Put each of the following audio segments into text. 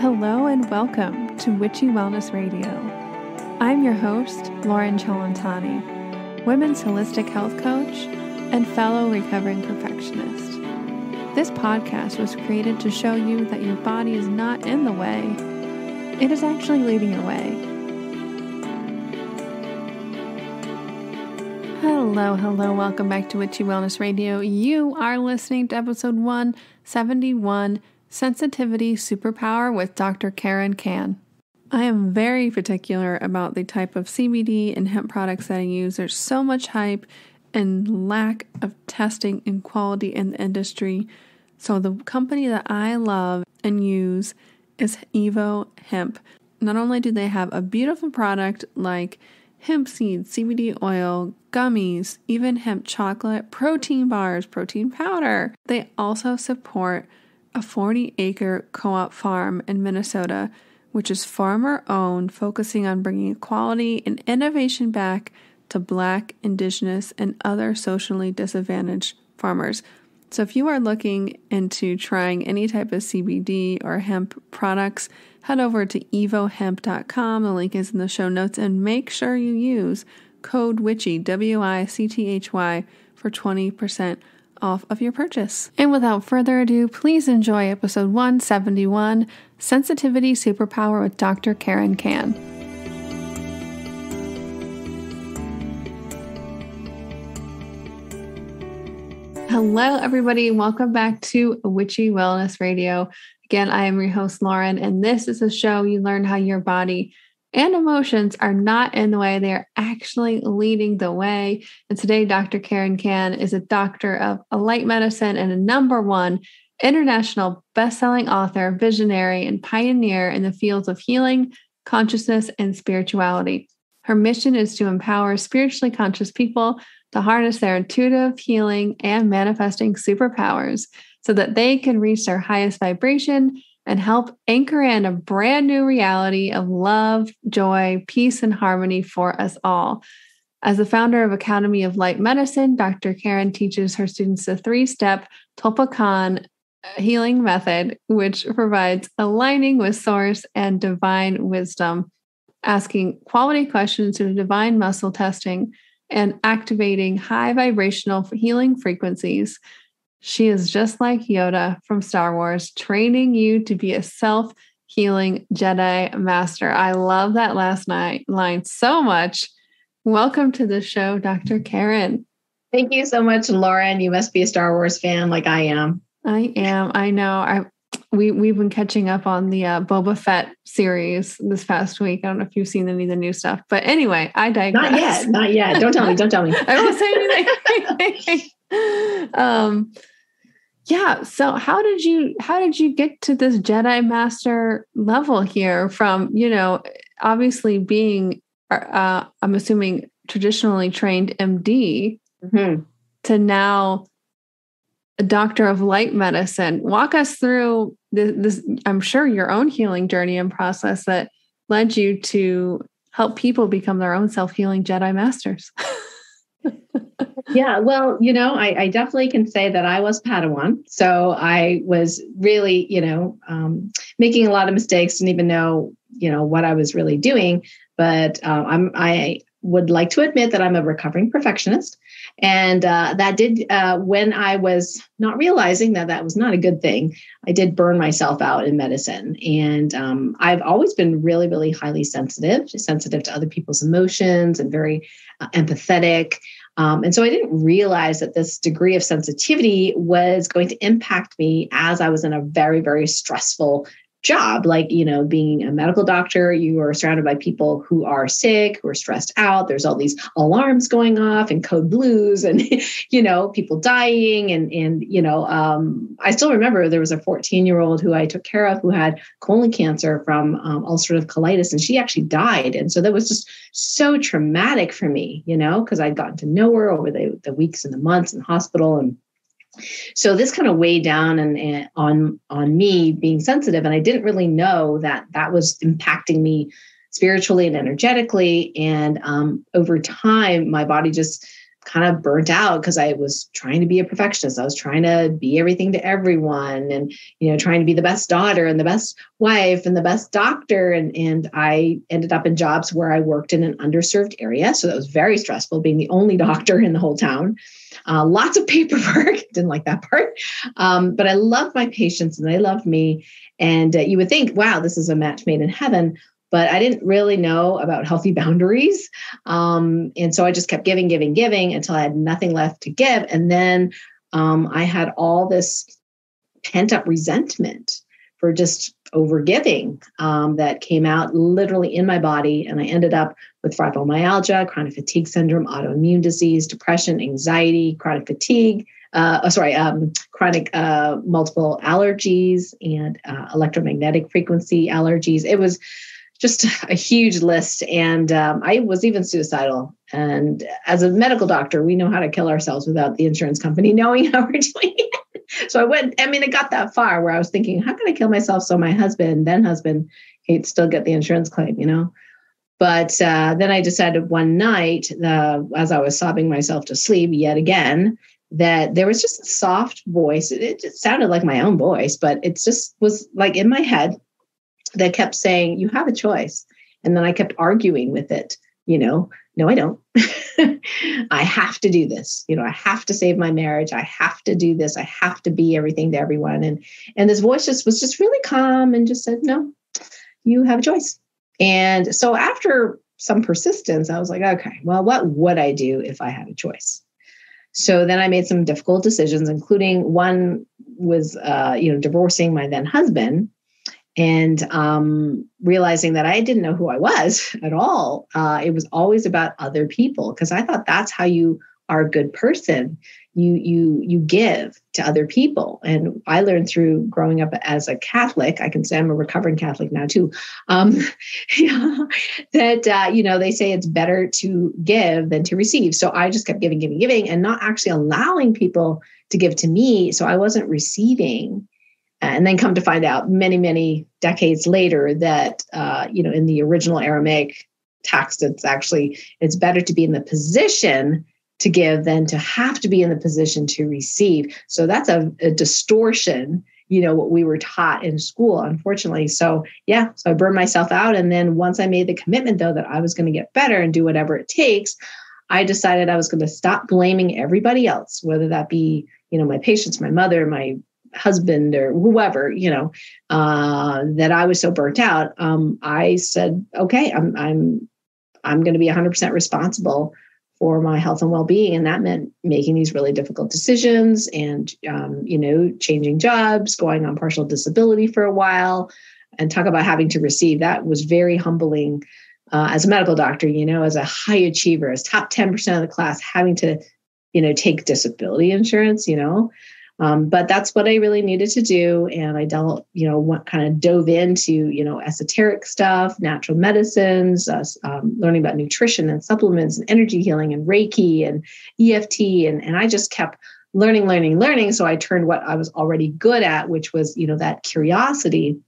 Hello and welcome to Witchy Wellness Radio. I'm your host, Lauren Chalantani, women's holistic health coach and fellow recovering perfectionist. This podcast was created to show you that your body is not in the way, it is actually leading your way. Hello, welcome back to Witchy Wellness Radio. You are listening to episode 171, Sensitivity Superpower with Dr. Karen Kan. I am very particular about the type of CBD and hemp products that I use. There's so much hype and lack of testing and quality in the industry. So the company that I love and use is Evo Hemp. Not only do they have a beautiful product like hemp seeds, CBD oil, gummies, even hemp chocolate, protein bars, protein powder, they also support a 40-acre co-op farm in Minnesota, which is farmer-owned, focusing on bringing equality and innovation back to Black, Indigenous, and other socially disadvantaged farmers. So if you are looking into trying any type of CBD or hemp products, head over to evohemp.com. The link is in the show notes, and make sure you use code WICHY, WICTHY, for 20% off of your purchase. And without further ado, please enjoy episode 171, Sensitivity Superpower with Dr. Karen Kan. Hello, everybody. Welcome back to Witchy Wellness Radio. Again, I am your host, Lauren, and this is a show you learn how your body and emotions are not in the way. They are actually leading the way. And today, Dr. Karen Kan is a doctor of light medicine and a #1 international best-selling author, visionary, and pioneer in the fields of healing, consciousness, and spirituality. Her mission is to empower spiritually conscious people to harness their intuitive healing and manifesting superpowers so that they can reach their highest vibration and help anchor in a brand new reality of love, joy, peace, and harmony for us all. As the founder of Academy of Light Medicine, Dr. Karen teaches her students a 3-step TOLPAKAN Healing Method, which provides aligning with source and divine wisdom, asking quality questions through divine muscle testing, and activating high vibrational healing frequencies. She is just like Yoda from Star Wars, training you to be a self-healing Jedi Master. I love that last line so much. Welcome to the show, Dr. Karen. Thank you so much, Lauren. You must be a Star Wars fan like I am. I am. I know. We've been catching up on the Boba Fett series this past week. I don't know if you've seen any of the new stuff, but anyway, I digress. Not yet. Don't tell me. I won't say anything. Yeah. So how did you get to this Jedi Master level here from, obviously being, I'm assuming traditionally trained MD to now a doctor of light medicine? Walk us through this, I'm sure your own healing journey and process that led you to help people become their own self-healing Jedi Masters. Yeah, well, I definitely can say that I was Padawan. So I was really, making a lot of mistakes, didn't even know, what I was really doing. But I would like to admit that I'm a recovering perfectionist. And that did, when I was not realizing that was not a good thing, I did burn myself out in medicine. And I've always been really, really highly sensitive to other people's emotions and very empathetic. And so I didn't realize that this degree of sensitivity was going to impact me as I was in a very, very stressful job. Like, being a medical doctor, you are surrounded by people who are sick, who are stressed out. There's all these alarms going off and code blues and, people dying. And I still remember there was a 14-year-old who I took care of who had colon cancer from ulcerative colitis, and she actually died. And so that was just so traumatic for me, because I'd gotten to know her over the weeks and the months in the hospital. And so this kind of weighed down and on me being sensitive. And I didn't really know that was impacting me spiritually and energetically. And over time, my body just kind of burnt out because I was trying to be a perfectionist. I was trying to be everything to everyone and, trying to be the best daughter and the best wife and the best doctor. And I ended up in jobs where I worked in an underserved area. So that was very stressful, being the only doctor in the whole town. Lots of paperwork. Didn't like that part. But I loved my patients and they loved me. And you would think, wow, this is a match made in heaven. But I didn't really know about healthy boundaries. And so I just kept giving until I had nothing left to give. And then I had all this pent up resentment for just overgiving that came out literally in my body. And I ended up with fibromyalgia, chronic fatigue syndrome, autoimmune disease, depression, anxiety, chronic fatigue, chronic multiple allergies and electromagnetic frequency allergies. It was just a huge list. And I was even suicidal. And as a medical doctor, we know how to kill ourselves without the insurance company knowing how we're doing it. So it got that far where I was thinking, how can I kill myself so my then husband, he'd still get the insurance claim, But then I decided one night, as I was sobbing myself to sleep yet again, that there was just a soft voice. It just sounded like my own voice, but it just was like in my head that kept saying, you have a choice. And then I kept arguing with it, no, I don't. I have to do this. I have to save my marriage. I have to do this. I have to be everything to everyone. And this voice was just really calm and just said, no, you have a choice. And so after some persistence, I was like, okay, well, what would I do if I had a choice? So then I made some difficult decisions, including one was, divorcing my then husband. And realizing that I didn't know who I was at all. It was always about other people because I thought that's how you are a good person. You give to other people. And I learned through growing up as a Catholic, I can say I'm a recovering Catholic now too, that, they say it's better to give than to receive. So I just kept giving and not actually allowing people to give to me. So I wasn't receiving. And then come to find out many, many decades later that, in the original Aramaic text, it's better to be in the position to give than to have to be in the position to receive. So that's a distortion, what we were taught in school, unfortunately. So I burned myself out. And then once I made the commitment, though, that I was going to get better and do whatever it takes, I decided I was going to stop blaming everybody else, whether that be, my patients, my mother, my husband or whoever, that I was so burnt out. I said, okay, I'm going to be 100% responsible for my health and well-being. And that meant making these really difficult decisions and, changing jobs, going on partial disability for a while, and talk about having to receive. That was very humbling as a medical doctor, as a high achiever, as top 10% of the class, having to, take disability insurance, but that's what I really needed to do. And I dove into, esoteric stuff, natural medicines, learning about nutrition and supplements and energy healing and Reiki and EFT. And I just kept learning. So I turned what I was already good at, which was, that curiosity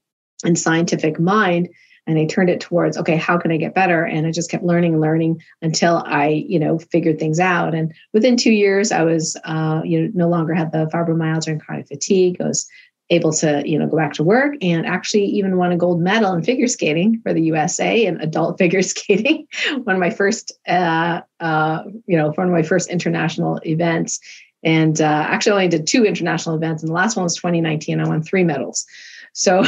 and scientific mind. And I turned it towards, okay, how can I get better? And I just kept learning until I, figured things out. And within 2 years, I was, no longer had the fibromyalgia and chronic fatigue. I was able to, go back to work and actually even won a gold medal in figure skating for the USA and adult figure skating. One of my first, one of my first international events. And actually only did 2 international events. And the last one was 2019. I won 3 medals. So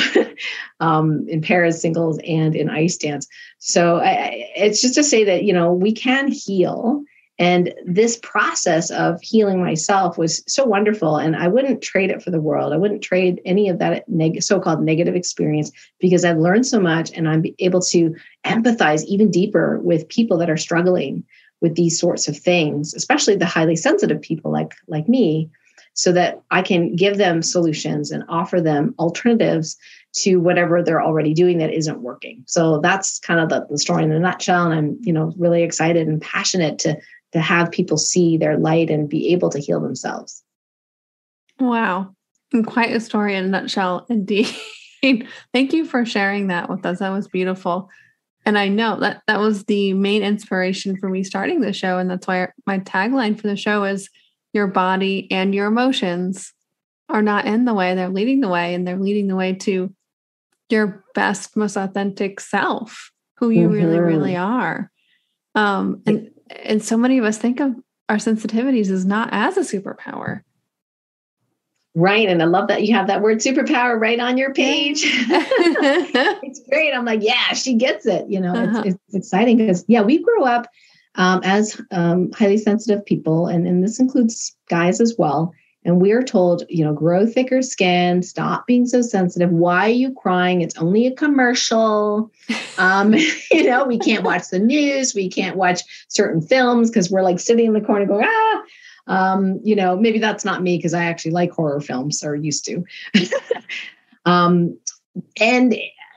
in pairs, singles, and in ice dance. So it's just to say that, we can heal. And this process of healing myself was so wonderful. And I wouldn't trade it for the world. I wouldn't trade any of that so-called negative experience because I've learned so much and I'm able to empathize even deeper with people that are struggling with these sorts of things, especially the highly sensitive people like me, so that I can give them solutions and offer them alternatives to whatever they're already doing that isn't working. So that's kind of the story in a nutshell. And I'm, really excited and passionate to have people see their light and be able to heal themselves. Wow. And quite a story in a nutshell, indeed. Thank you for sharing that with us. That was beautiful. And I know that was the main inspiration for me starting the show. And that's why my tagline for the show is your body and your emotions are not in the way. They're leading the way, and they're leading the way to your best, most authentic self, who you really, really are. And so many of us think of our sensitivities as not as a superpower. Right. And I love that you have that word superpower right on your page. It's great. I'm like, yeah, she gets it. It's exciting because, we grew up as highly sensitive people. And this includes guys as well. And we are told, grow thicker skin, stop being so sensitive. Why are you crying? It's only a commercial. We can't watch the news. We can't watch certain films because we're like sitting in the corner going, maybe that's not me because I actually like horror films, or used to. And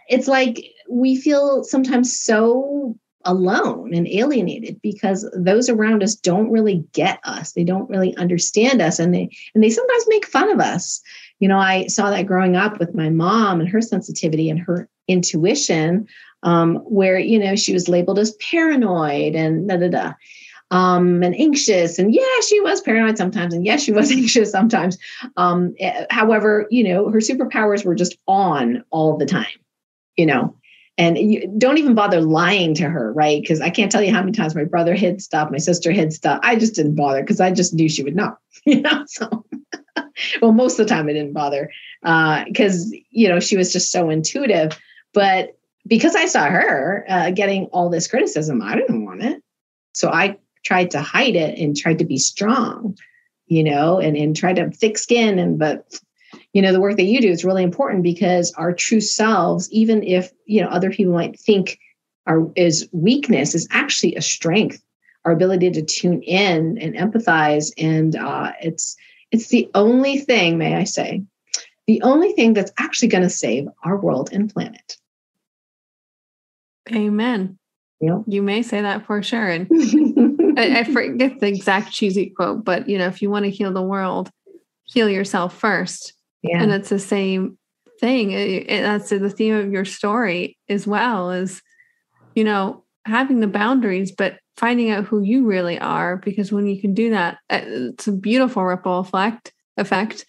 it's like we feel sometimes so alone and alienated because those around us don't really get us. They don't really understand us. And they sometimes make fun of us. I saw that growing up with my mom and her sensitivity and her intuition, where, she was labeled as paranoid and and anxious. And she was paranoid sometimes. And she was anxious sometimes. However, her superpowers were just on all the time, and you don't even bother lying to her, right? Because I can't tell you how many times my brother hid stuff, my sister hid stuff. I just didn't bother because I just knew she would know, So, well, most of the time I didn't bother because, she was just so intuitive. But because I saw her getting all this criticism, I didn't want it. So I tried to hide it and tried to be strong, and try to have thick skin. But the work that you do is really important because our true selves, even if, other people might think is weakness, is actually a strength. Our ability to tune in and empathize. And it's the only thing, may I say, the only thing that's actually going to save our world and planet. Amen. You may say that for sure. And I forget the exact cheesy quote, but, if you want to heal the world, heal yourself first. Yeah. And it's the same thing. That's the theme of your story as well, is, having the boundaries, but finding out who you really are. Because when you can do that, it's a beautiful ripple effect.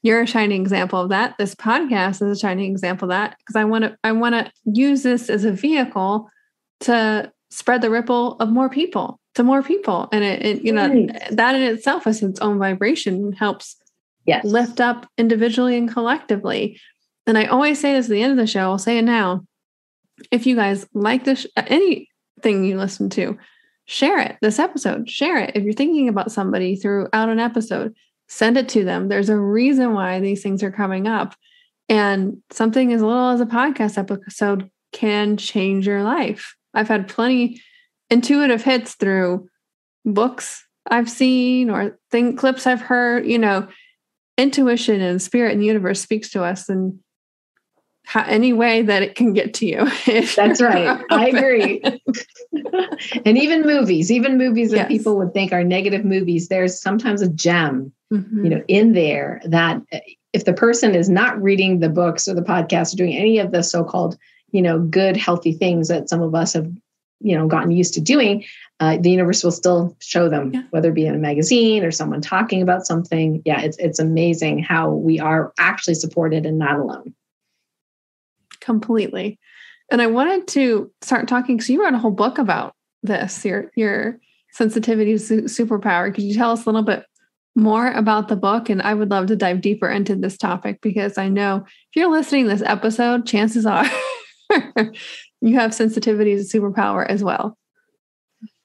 You're a shining example of that. This podcast is a shining example of that, because I want to use this as a vehicle to spread the ripple of more people to more people. And that in itself is its own vibration, helps lift up individually and collectively. And I always say this at the end of the show, I'll say it now. If you guys like this, anything you listen to, share it, this episode, share it. If you're thinking about somebody throughout an episode, send it to them. There's a reason why these things are coming up. And something as little as a podcast episode can change your life. I've had plenty intuitive hits through books I've seen or clips I've heard. Intuition and spirit and the universe speaks to us in any way that it can get to you. That's right. I agree. And even movies that people would think are negative movies, there's sometimes a gem, in there that if the person is not reading the books or the podcast or doing any of the so-called, good, healthy things that some of us have, gotten used to doing, the universe will still show them, whether it be in a magazine or someone talking about something. Yeah, it's amazing how we are actually supported and not alone. Completely. And I wanted to start talking, because you wrote a whole book about this, your sensitivity superpower. Could you tell us a little bit more about the book? And I would love to dive deeper into this topic, because I know if you're listening to this episode, chances are you have sensitivity as a superpower as well.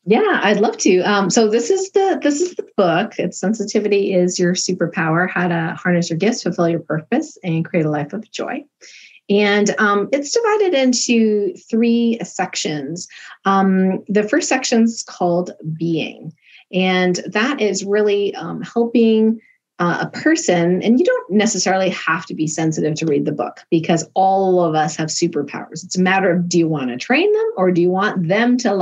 Yeah, I'd love to. So this is the book. It's Sensitivity is Your Superpower: How to Harness Your Gifts, Fulfill Your Purpose, and Create a Life of Joy. And it's divided into 3 sections. The first section is called Being. And that is really helping a person, and you don't necessarily have to be sensitive to read the book, because all of us have superpowers. It's a matter of, do you want to train them, or do you want them to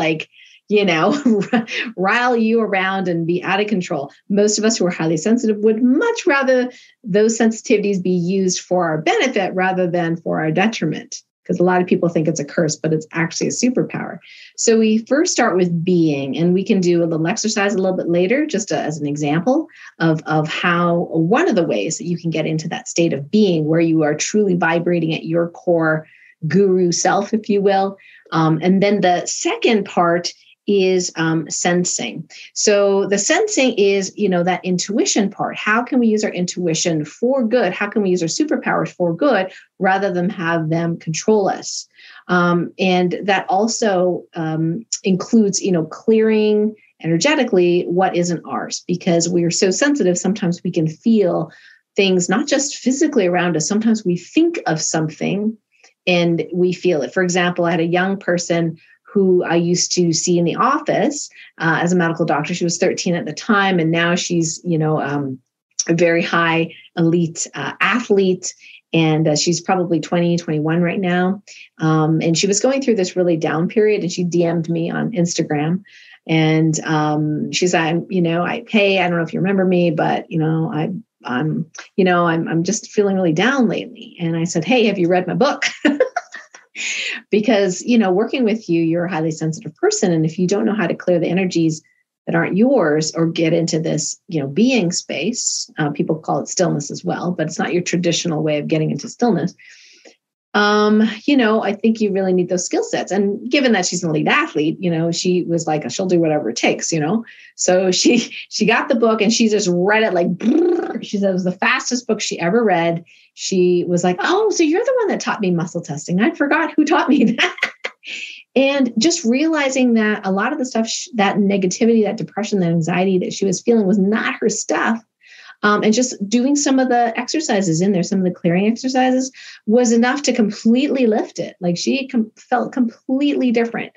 rile you around and be out of control? Most of us who are highly sensitive would much rather those sensitivities be used for our benefit rather than for our detriment. because a lot of people think it's a curse, but it's actually a superpower. So we first start with being, and we can do a little exercise a little bit later, just as an example of how one of the ways that you can get into that state of being where you are truly vibrating at your core guru self, if you will. And then the second part is sensing. So the sensing is, that intuition part. How can we use our intuition for good? How can we use our superpowers for good rather than have them control us? And that also includes, clearing energetically what isn't ours, because we are so sensitive. Sometimes we can feel things, not just physically around us. Sometimes we think of something and we feel it. For example, I had a young person who I used to see in the office as a medical doctor. She was 13 at the time, and now she's, a very high elite athlete, and she's probably 20, 21 right now. And she was going through this really down period, and she DM'd me on Instagram, and she said, hey, I don't know if you remember me, but I'm just feeling really down lately. And I said, hey, have you read my book? Because, working with you, you're a highly sensitive person. And if you don't know how to clear the energies that aren't yours or get into this, being space, people call it stillness as well, but it's not your traditional way of getting into stillness. I think you really need those skill sets. And given that she's an elite athlete, she was like, she'll do whatever it takes, So she got the book and she just read it like, she said it was the fastest book she ever read. She was like, oh, so you're the one that taught me muscle testing. I forgot who taught me that. And just realizing that a lot of the stuff, that negativity, that depression, that anxiety that she was feeling was not her stuff. And just doing some of the exercises in there, some of the clearing exercises was enough to completely lift it. Like she felt completely different.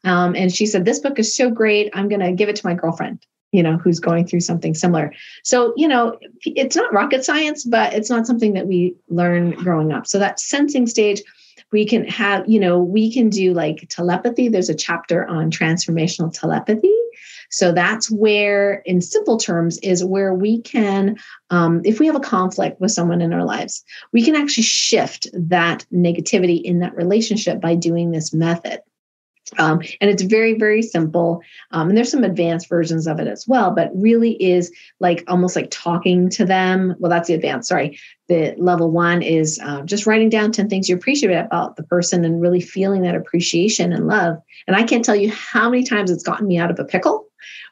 And she said, this book is so great. I'm going to give it to my girlfriend, who's going through something similar. So, it's not rocket science, but it's not something that we learn growing up. So that sensing stage, we can have, we can do like telepathy. There's a chapter on transformational telepathy. So that's where, in simple terms, is where we can, if we have a conflict with someone in our lives, we can actually shift that negativity in that relationship by doing this method. And it's very, very simple. And there's some advanced versions of it as well, but really is like almost like talking to them. Well, that's the advanced, sorry. The level one is just writing down 10 things you appreciate about the person and really feeling that appreciation and love. And I can't tell you how many times it's gotten me out of a pickle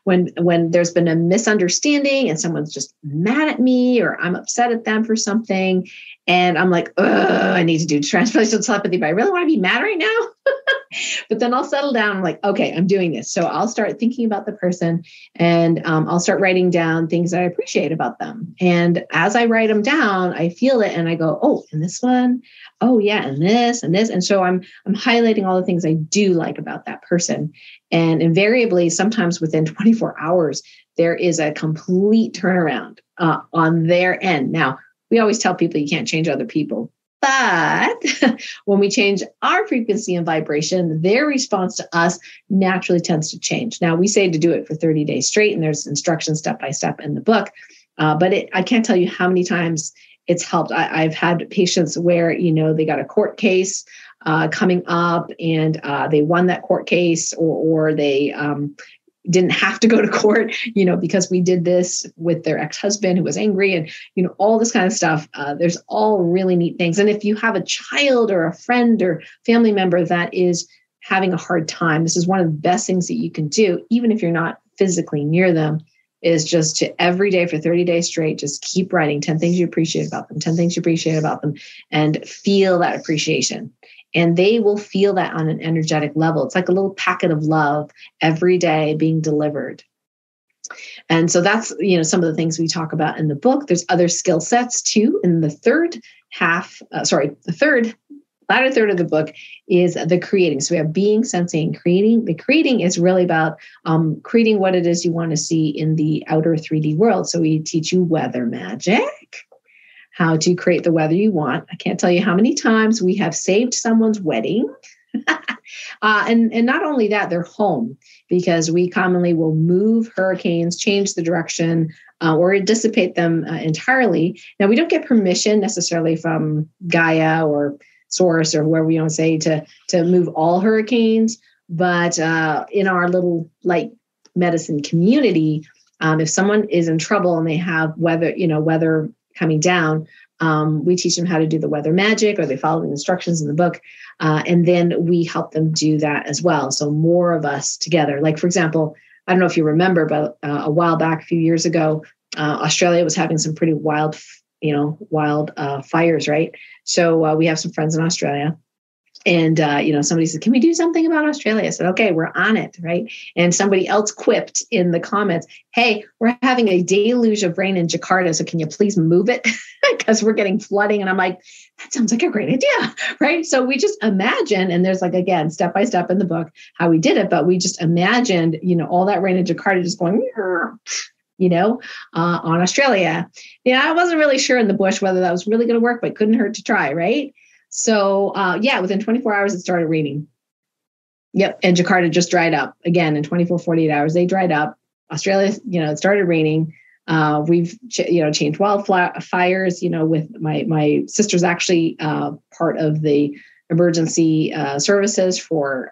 when there's been a misunderstanding and someone's just mad at me or I'm upset at them for something. And I'm like, I need to do transformational telepathy, but I really want to be mad right now. But then I'll settle down. I'm like, okay, I'm doing this. So I'll start thinking about the person and I'll start writing down things that I appreciate about them. And as I write them down, I feel it and I go, oh, and this one, oh yeah, and this and this. And so I'm highlighting all the things I do like about that person. And invariably, sometimes within 24 hours, there is a complete turnaround on their end. Now, we always tell people you can't change other people. But when we change our frequency and vibration, their response to us naturally tends to change. Now, we say to do it for 30 days straight, and there's instructions step by step in the book. But I can't tell you how many times it's helped. I've had patients where, they got a court case coming up and they won that court case or they didn't have to go to court, because we did this with their ex-husband who was angry and, all this kind of stuff. There's all really neat things. And if you have a child or a friend or family member that is having a hard time, this is one of the best things that you can do, even if you're not physically near them, is just to every day for 30 days straight, just keep writing 10 things you appreciate about them, 10 things you appreciate about them, and feel that appreciation. And they will feel that on an energetic level. It's like a little packet of love every day being delivered. And so that's, some of the things we talk about in the book. There's other skill sets too. In the latter third of the book is the creating. So we have being, sensing, and creating. The creating is really about creating what it is you want to see in the outer 3D world. So we teach you weather magic, how to create the weather you want. I can't tell you how many times we have saved someone's wedding. And not only that, their home, because we commonly will move hurricanes, change the direction, or dissipate them entirely. Now, we don't get permission necessarily from Gaia or source or whoever we want to say to move all hurricanes. But in our little light medicine community, if someone is in trouble and they have weather coming down, we teach them how to do the weather magic, or they follow the instructions in the book. And then we help them do that as well. So more of us together. Like, for example, I don't know if you remember, but a while back, a few years ago, Australia was having some pretty wild fires, right? So we have some friends in Australia. And, somebody said, can we do something about Australia? I said, okay, we're on it, right? And somebody else quipped in the comments, hey, we're having a deluge of rain in Jakarta, so can you please move it? Because we're getting flooding. And I'm like, that sounds like a great idea, right? So we just imagine, and there's like, again, step by step in the book, how we did it, but we just imagined, all that rain in Jakarta just going, on Australia. I wasn't really sure in the bush whether that was really going to work, but couldn't hurt to try, right? So, within 24 hours, it started raining. Yep. And Jakarta just dried up again in 24, 48 hours. They dried up. Australia, it started raining. We've, changed wildfires, with my sister's actually part of the emergency services for,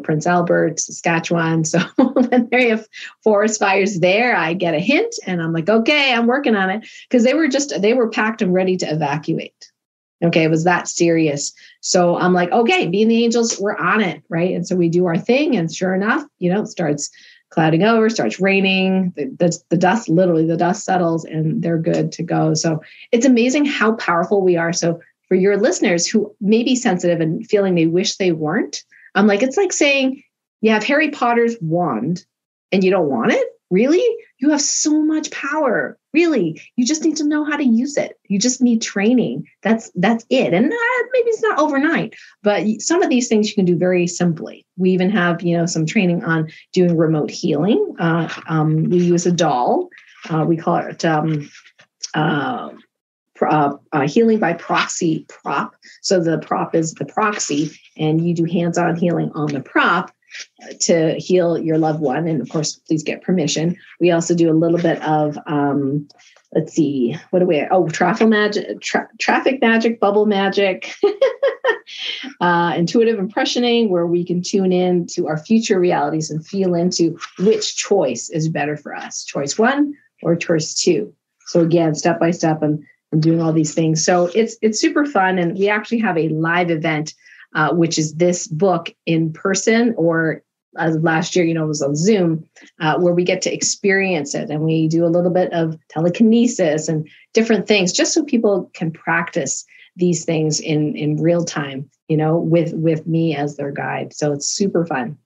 Prince Albert, Saskatchewan. So when they have forest fires there, I get a hint and I'm like, okay, I'm working on it. Because they were packed and ready to evacuate. Okay, it was that serious. So I'm like, okay, being the angels, we're on it, right? And so we do our thing, and sure enough, it starts clouding over, starts raining. The dust settles, and they're good to go. So it's amazing how powerful we are. So for your listeners who may be sensitive and feeling they wish they weren't, I'm like, it's like saying you have Harry Potter's wand and you don't want it. Really? You have so much power. Really, you just need to know how to use it. You just need training. That's it. And maybe it's not overnight, but some of these things you can do very simply. We even have, some training on doing remote healing. We use a doll. We call it healing by proxy prop. So the prop is the proxy, and you do hands-on healing on the prop to heal your loved one. And of course, please get permission. We also do a little bit of, traffic magic, bubble magic, intuitive impressioning, where we can tune in to our future realities and feel into which choice is better for us, choice 1 or choice 2. So again, step by step, and doing all these things. So it's super fun. And we actually have a live event, which is this book in person, or last year, it was on Zoom, where we get to experience it. And we do a little bit of telekinesis and different things, just so people can practice these things in real time, with me as their guide. So it's super fun.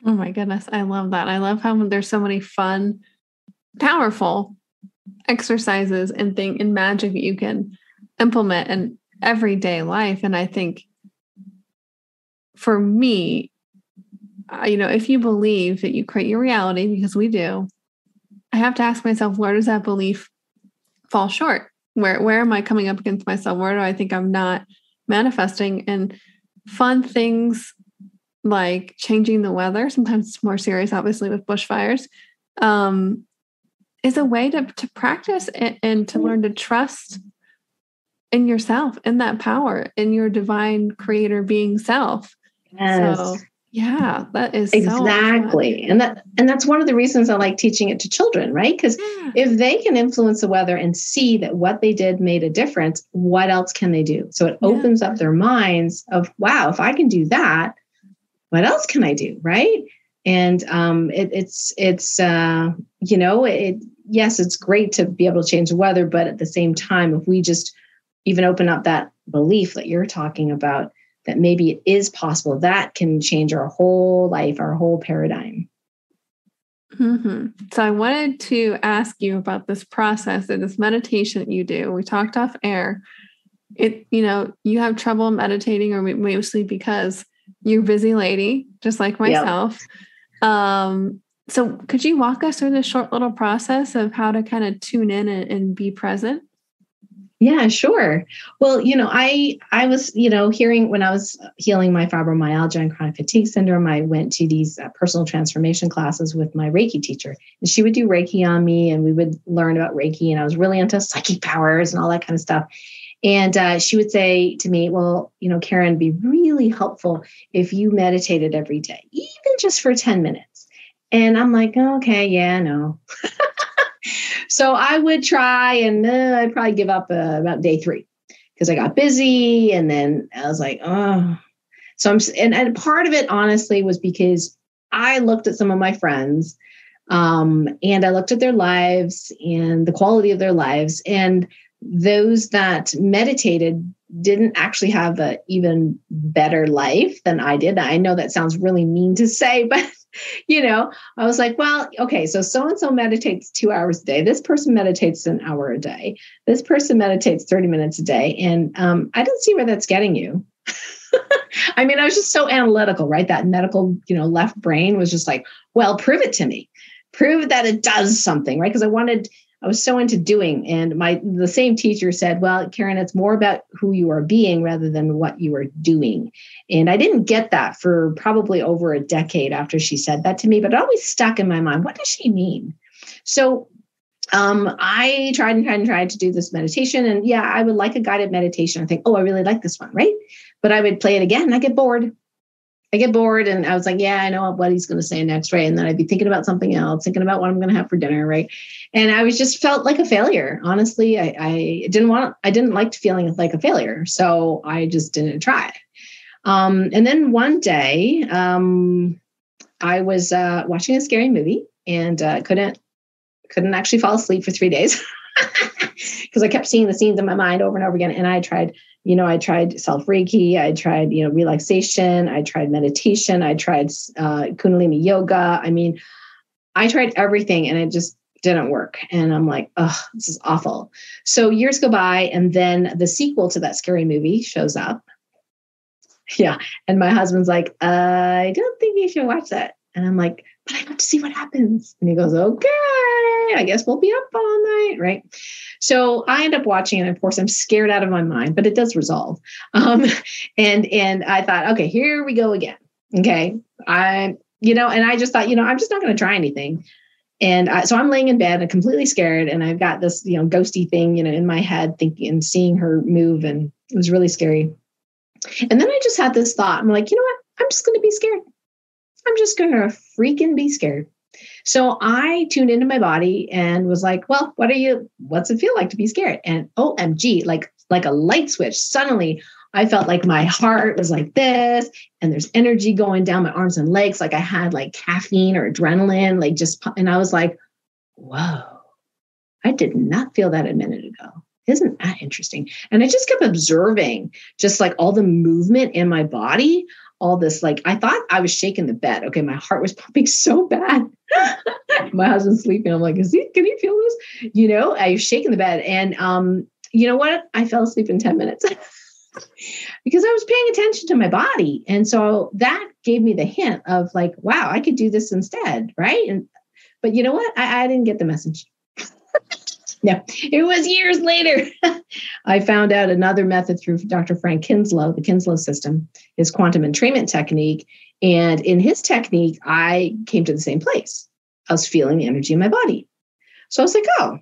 Oh my goodness. I love that. I love how there's so many fun, powerful exercises and magic that you can implement in everyday life. And I think for me, if you believe that you create your reality, because we do, I have to ask myself, where does that belief fall short? Where am I coming up against myself? Where do I think I'm not manifesting? And fun things like changing the weather, sometimes it's more serious, obviously, with bushfires, is a way to practice and to learn to trust in yourself, in that power, in your divine creator being self. Yes. So yeah, that is exactly. So and that's one of the reasons I like teaching it to children, right? Because if they can influence the weather and see that what they did made a difference, what else can they do? So it opens up their minds of, wow, if I can do that, what else can I do? Right. And yes, it's great to be able to change the weather, but at the same time, if we just even open up that belief that you're talking about, that maybe it is possible, that can change our whole life, our whole paradigm. Mm-hmm. So I wanted to ask you about this process and this meditation that you do. We talked off air. You have trouble meditating, or mostly because you're a busy lady, just like myself. Yep. So could you walk us through this short little process of how to kind of tune in and be present? Yeah, sure. Well, I was, hearing when I was healing my fibromyalgia and chronic fatigue syndrome, I went to these personal transformation classes with my Reiki teacher, and she would do Reiki on me, and we would learn about Reiki, and I was really into psychic powers and all that kind of stuff. And she would say to me, well, Karen, it'd be really helpful if you meditated every day, even just for 10 minutes. And I'm like, oh, okay, yeah, no. So I would try, and I'd probably give up about day 3 because I got busy. And then I was like, oh. So and part of it, honestly, was because I looked at some of my friends, and I looked at their lives and the quality of their lives. And those that meditated didn't actually have an even better life than I did. I know that sounds really mean to say, but I was like, well, okay, so-and-so meditates 2 hours a day. This person meditates an hour a day. This person meditates 30 minutes a day. And I don't see where that's getting you. I mean, I was just so analytical, right? That medical, left brain was just like, well, prove it to me. Prove that it does something, right? Because I was so into doing. And the same teacher said, well, Karen, it's more about who you are being rather than what you are doing. And I didn't get that for probably over a decade after she said that to me, but it always stuck in my mind. What does she mean? So I tried and tried to do this meditation. And yeah, I would like a guided meditation. I think, oh, I really like this one, right? But I would play it again and I get bored. And I was like, yeah, I know what he's going to say next, right? And then I'd be thinking about something else, thinking about what I'm going to have for dinner, right? And I just felt like a failure. Honestly, I didn't like feeling like a failure. So I just didn't try. And then one day, I was watching a scary movie and couldn't actually fall asleep for 3 days because I kept seeing the scenes in my mind over and over again. And I tried self-Reiki, I tried, relaxation, I tried meditation, I tried Kundalini yoga. I mean, I tried everything and it just didn't work. And I'm like, oh, this is awful. So years go by and then the sequel to that scary movie shows up. Yeah. And my husband's like, I don't think you should watch that. And I'm like, but I want to see what happens. And he goes, okay, I guess we'll be up all night, right? So I end up watching, and of course I'm scared out of my mind, but it does resolve. And I thought, okay, here we go again. Okay, and I just thought, I'm just not going to try anything. And so I'm laying in bed and completely scared, and I've got this, ghosty thing, in my head, thinking and seeing her move, and it was really scary. And then I just had this thought. I'm like, you know what? I'm just going to be scared. I'm just going to freaking be scared. So I tuned into my body and was like, well, what's it feel like to be scared? And OMG, like a light switch. Suddenly I felt like my heart was like this, and there's energy going down my arms and legs. Like I had like caffeine or adrenaline, and I was like, whoa, I did not feel that a minute ago. Isn't that interesting? And I just kept observing just like all the movement in my body, all this, like, I thought I was shaking the bed. Okay. My heart was pumping so bad. My husband's sleeping. I'm like, can he feel this? I was shaking the bed. And you know what? I fell asleep in 10 minutes because I was paying attention to my body. And so that gave me the hint of like, wow, I could do this instead. Right. But you know what? I didn't get the message. No, it was years later. I found out another method through Dr. Frank Kinslow, the Kinslow system, his quantum entrainment technique. And in his technique, I came to the same place. I was feeling the energy in my body. So I was like, oh,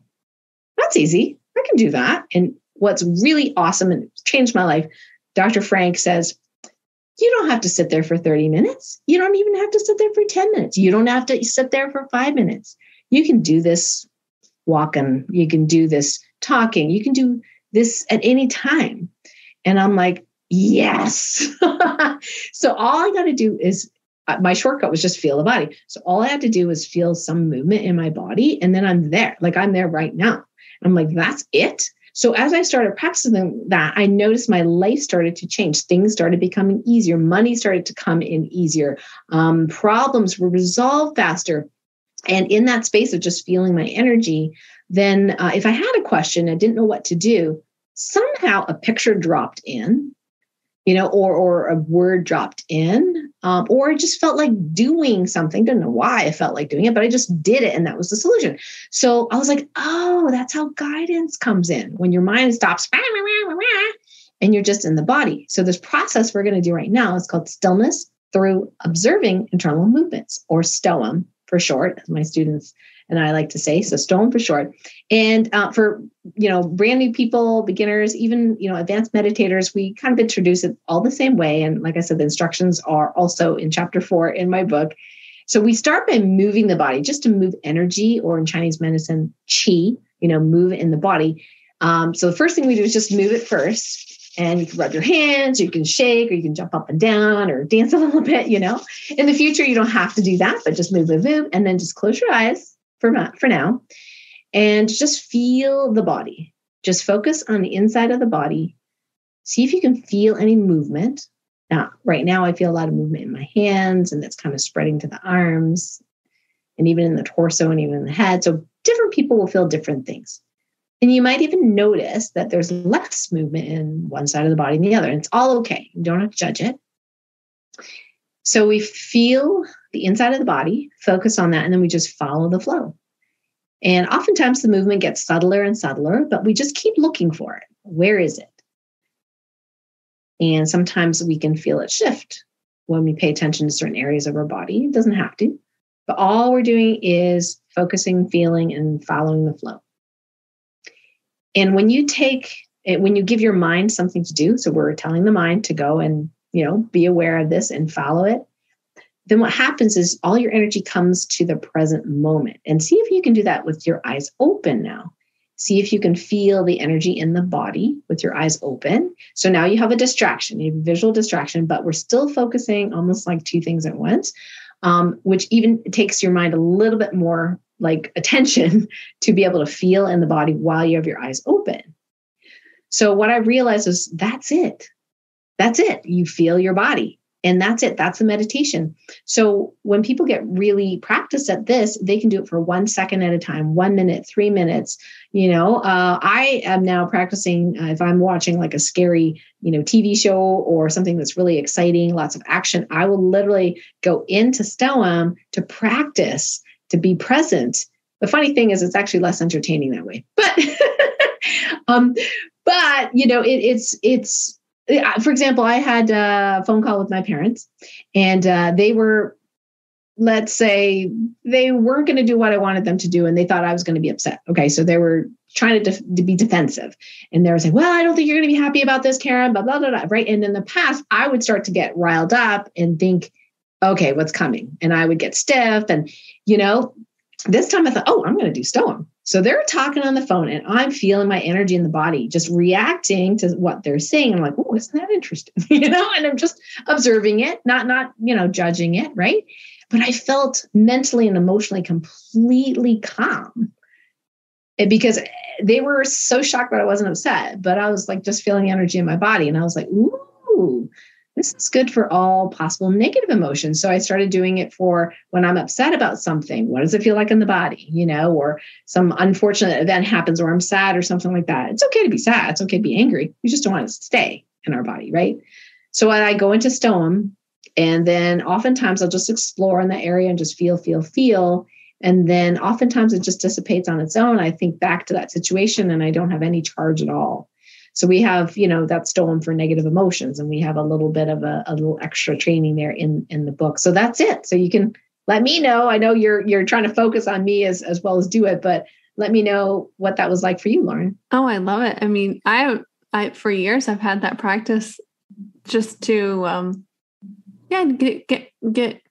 that's easy. I can do that. And what's really awesome and changed my life, Dr. Frank says, you don't have to sit there for 30 minutes. You don't even have to sit there for 10 minutes. You don't have to sit there for 5 minutes. You can do this walking, you can do this talking, you can do this at any time. And I'm like, yes. So all I got to do is, my shortcut was just feel the body. So all I had to do was feel some movement in my body. And then I'm there, like I'm there right now. I'm like, that's it. So as I started practicing that, I noticed my life started to change. Things started becoming easier. Money started to come in easier. Problems were resolved faster. And in that space of just feeling my energy, then if I had a question, I didn't know what to do, somehow a picture dropped in, or a word dropped in, or I just felt like doing something. Don't know why I felt like doing it, but I just did it. And that was the solution. So I was like, oh, that's how guidance comes in when your mind stops and you're just in the body. So this process we're going to do right now is called stillness through observing internal movements, or STOEM for short, as my students and I like to say, so STOLM for short. And for, brand new people, beginners, even, advanced meditators, we kind of introduce it all the same way. And like I said, the instructions are also in chapter 4 in my book. So we start by moving the body, just to move energy, or in Chinese medicine, qi, move in the body. So the first thing we do is just move it first. And you can rub your hands, you can shake, or you can jump up and down or dance a little bit, In the future, you don't have to do that, but just move, and then just close your eyes for now. And just feel the body. Just focus on the inside of the body. See if you can feel any movement. Now, right now, I feel a lot of movement in my hands, and that's kind of spreading to the arms, and even in the torso, and even in the head. So different people will feel different things. And you might even notice that there's less movement in one side of the body than the other. And it's all okay. You don't have to judge it. So we feel the inside of the body, focus on that, and then we just follow the flow. And oftentimes the movement gets subtler and subtler, but we just keep looking for it. Where is it? And sometimes we can feel it shift when we pay attention to certain areas of our body. It doesn't have to. But all we're doing is focusing, feeling, and following the flow. And when you give your mind something to do, so we're telling the mind to go and, be aware of this and follow it, then what happens is all your energy comes to the present moment. And see if you can do that with your eyes open now. See if you can feel the energy in the body with your eyes open. So now you have a distraction, you have a visual distraction, but we're still focusing almost like two things at once, which even takes your mind a little bit more like attention to be able to feel in the body while you have your eyes open. So what I realized is that's it. That's it. You feel your body, and that's it. That's the meditation. So when people get really practiced at this, they can do it for 1 second at a time, 1 minute, 3 minutes. I am now practicing if I'm watching like a scary, TV show or something that's really exciting, lots of action, I will literally go into STOM to practice to be present. The funny thing is, it's actually less entertaining that way. But, it's. For example, I had a phone call with my parents, and they were, let's say, they weren't going to do what I wanted them to do, and they thought I was going to be upset. Okay, so they were trying to be defensive, and they were saying, "Well, I don't think you're going to be happy about this, Karen." Blah blah blah blah. Right, and in the past, I would start to get riled up and think, okay, what's coming? And I would get stiff. And, this time I thought, I'm going to do STOM. So they're talking on the phone, and I'm feeling my energy in the body, just reacting to what they're saying. I'm like, oh, isn't that interesting? And I'm just observing it, not judging it. Right. But I felt mentally and emotionally completely calm, because they were so shocked that I wasn't upset, but I was like, just feeling the energy in my body. And I was like, ooh, this is good for all possible negative emotions. So I started doing it for when I'm upset about something. What does it feel like in the body? Or some unfortunate event happens, or I'm sad or something like that. It's okay to be sad. It's okay to be angry. We just don't want it to stay in our body, right? So when I go into STOM, and then oftentimes I'll just explore in the area and just feel. And then oftentimes it just dissipates on its own. I think back to that situation and I don't have any charge at all. So we have, that's STOM for negative emotions. And we have a little bit of a little extra training there in the book. So that's it. So you can let me know. I know you're trying to focus on me as well as do it, but let me know what that was like for you, Lauren. Oh, I love it. I mean, I for years I've had that practice just to, get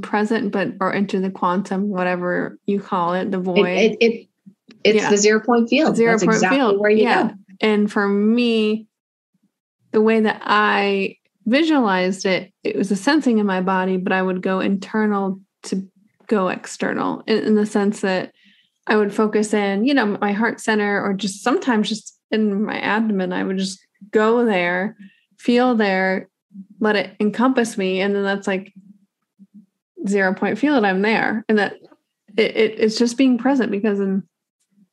present, or into the quantum, whatever you call it, the void. It's the 0 point field. That's exactly field. Where you go. And for me, the way that I visualized it, it was a sensing in my body, but I would go internal to go external in the sense that I would focus in, my heart center, or just sometimes just in my abdomen. I would just go there, feel there, let it encompass me. And then that's like 0 point field. I'm there. And that it's just being present, because in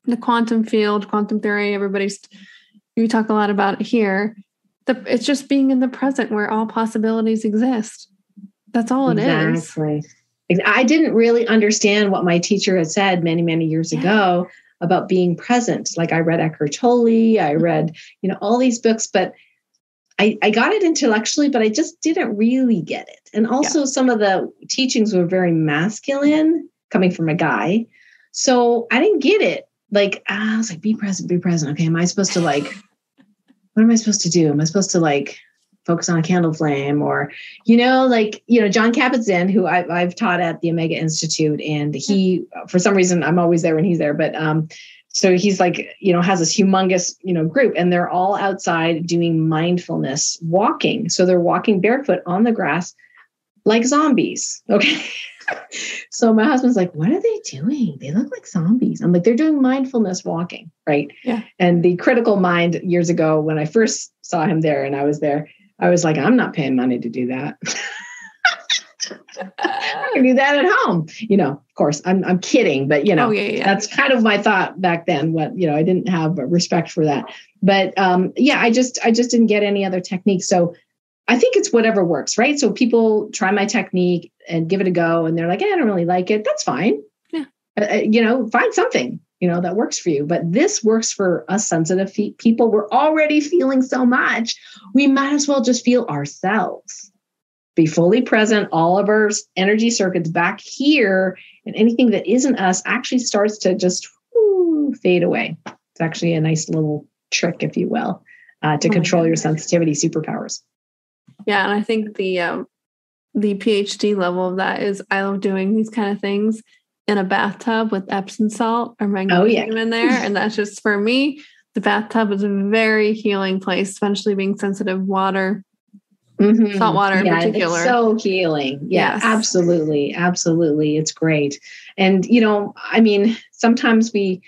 the quantum field, quantum theory, we talk a lot about it here. It's just being in the present where all possibilities exist. That's all it is. Exactly. I didn't really understand what my teacher had said many, many years ago about being present. Like I read Eckhart Tolle, I read, all these books, but I got it intellectually, but I just didn't really get it. And also some of the teachings were very masculine, coming from a guy. So I didn't get it. Like, I was like, be present, be present. Okay. Am I supposed to like, what am I supposed to do? Am I supposed to like focus on a candle flame or, John Kabat-Zinn, who I've taught at the Omega Institute, and he, for some reason, I'm always there when he's there, but, so he's like, has this humongous, group, and they're all outside doing mindfulness walking. So they're walking barefoot on the grass like zombies. Okay. So my husband's like, what are they doing? They look like zombies. I'm like, they're doing mindfulness walking. Right. Yeah. And the critical mind years ago, when I first saw him there and I was there, I was like, I'm not paying money to do that. I can do that at home. Of course I'm kidding, but that's kind of my thought back then. What, I didn't have respect for that, but I just didn't get any other technique. So I think it's whatever works, right? So people try my technique and give it a go, and they're like, I don't really like it. That's fine. Yeah. Find something, that works for you. But this works for us sensitive people. We're already feeling so much. We might as well just feel ourselves. Be fully present, all of our energy circuits back here, and anything that isn't us actually starts to just fade away. It's actually a nice little trick, if you will, to control your sensitivity superpowers. Yeah, and I think the PhD level of that is I love doing these kind of things in a bathtub with Epsom salt or magnesium in there. And that's just, for me, the bathtub is a very healing place, especially being sensitive water, salt water in particular. It's so healing. Yeah, yes. Absolutely. Absolutely. It's great. And, sometimes we